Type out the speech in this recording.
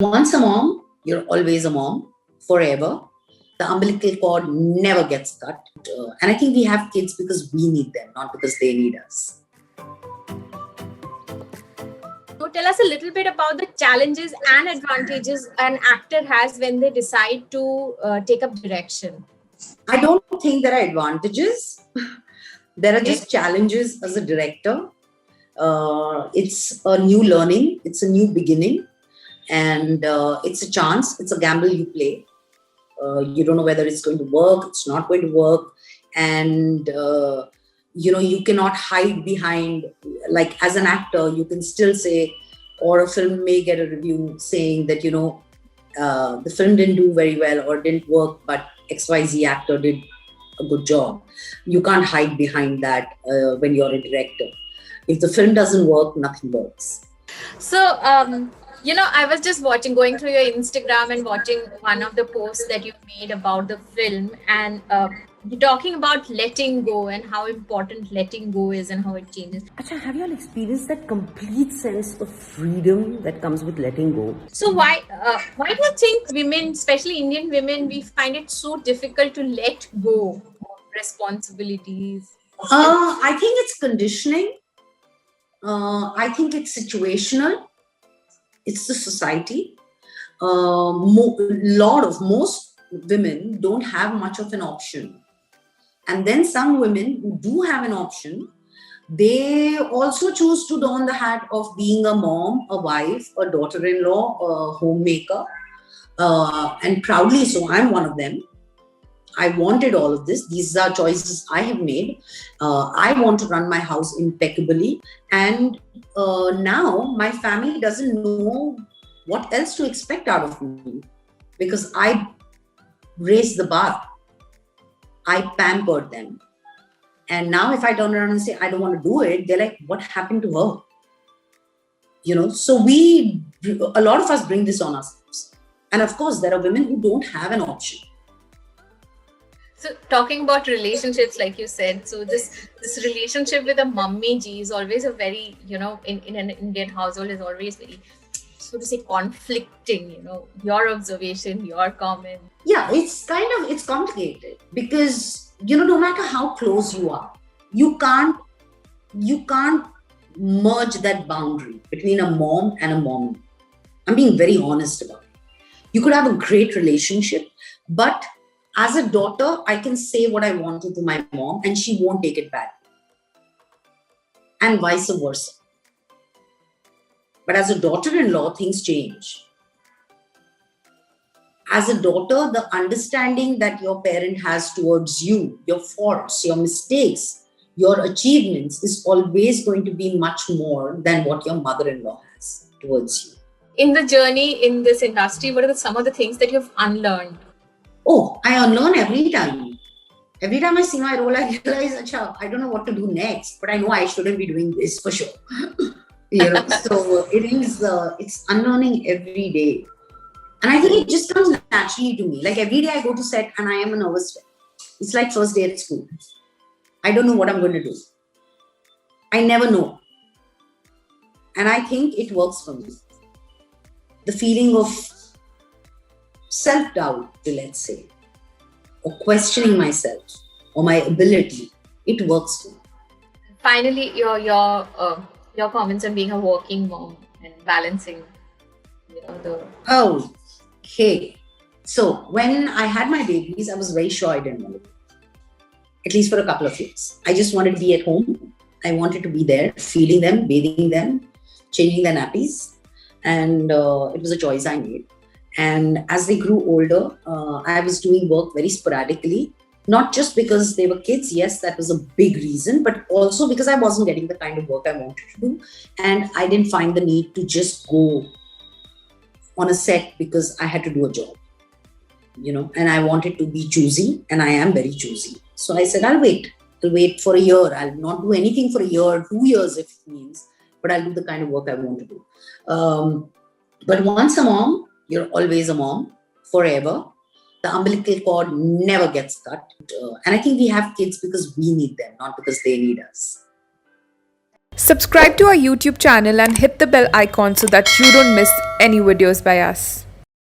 Once a mom, you're always a mom forever. The umbilical cord never gets cut. And I think we have kids because we need them, not because they need us. So tell us a little bit about the challenges and advantages an actor has when they decide to take up direction. I don't think there are advantages. There are just challenges as a director. It's a new learning. It's a new beginning. And it's a chance. It's a gamble you play. You don't know whether it's going to work. It's not going to work. And, you cannot hide behind, like as an actor, you can still say, or a film may get a review saying that, the film didn't do very well or didn't work, but XYZ actor did a good job. You can't hide behind that when you're a director. If the film doesn't work, nothing works. So, I was just going through your Instagram and watching one of the posts that you made about the film, and you're talking about letting go and how important letting go is and how it changes. Acha, have you all experienced that complete sense of freedom that comes with letting go? So why do you think women, especially Indian women, we find it so difficult to let go of responsibilities? I think it's conditioning. I think it's situational. It's the society. Most women don't have much of an option. And then some women who do have an option, they also choose to don the hat of being a mom, a wife, a daughter-in-law, a homemaker. And proudly so, I'm one of them. I wanted all of this. These are choices I have made. I want to run my house impeccably. And now my family doesn't know what else to expect out of me because I raised the bar. I pampered them. And now if I turn around and say, I don't want to do it, they're like, what happened to her? So a lot of us bring this on ourselves. And of course, there are women who don't have an option. So talking about relationships, like you said, so this relationship with a mummy ji is always a very, in an Indian household is always very, so to say, conflicting, your observation, your comment. Yeah, it's complicated because, no matter how close you are, you can't merge that boundary between a mom and a mommy. I'm being very honest about it. You could have a great relationship, but as a daughter, I can say what I want to my mom and she won't take it back. And vice versa. But as a daughter-in-law, things change. As a daughter, the understanding that your parent has towards you, your faults, your mistakes, your achievements is always going to be much more than what your mother-in-law has towards you. In the journey in this industry, what are some of the things that you've unlearned? Oh, I unlearn every time. Every time I see my role, I realize, I don't know what to do next, but I know I shouldn't be doing this for sure. So it's unlearning every day. And I think it just comes naturally to me. Like every day I go to set and I am a nervous wreck. It's like first day at school. I don't know what I'm going to do. I never know. And I think it works for me. The feeling of self-doubt, let's say, or questioning myself or my ability, it works for me. Finally, your comments on being a working mom and balancing, Okay. So when I had my babies, I was very sure I didn't want to do it. At least for a couple of years. I just wanted to be at home. I wanted to be there, feeding them, bathing them, changing their nappies. And it was a choice I made. And as they grew older, I was doing work very sporadically, not just because they were kids. Yes, that was a big reason, but also because I wasn't getting the kind of work I wanted to do. And I didn't find the need to just go on a set because I had to do a job, and I wanted to be choosy, and I am very choosy. So I said, I'll wait for a year. I'll not do anything for a year, 2 years if it means, but I'll do the kind of work I want to do. But once a mom, you're always a mom forever. The umbilical cord never gets cut. And I think we have kids because we need them, not because they need us. Subscribe to our YouTube channel and hit the bell icon so that you don't miss any videos by us.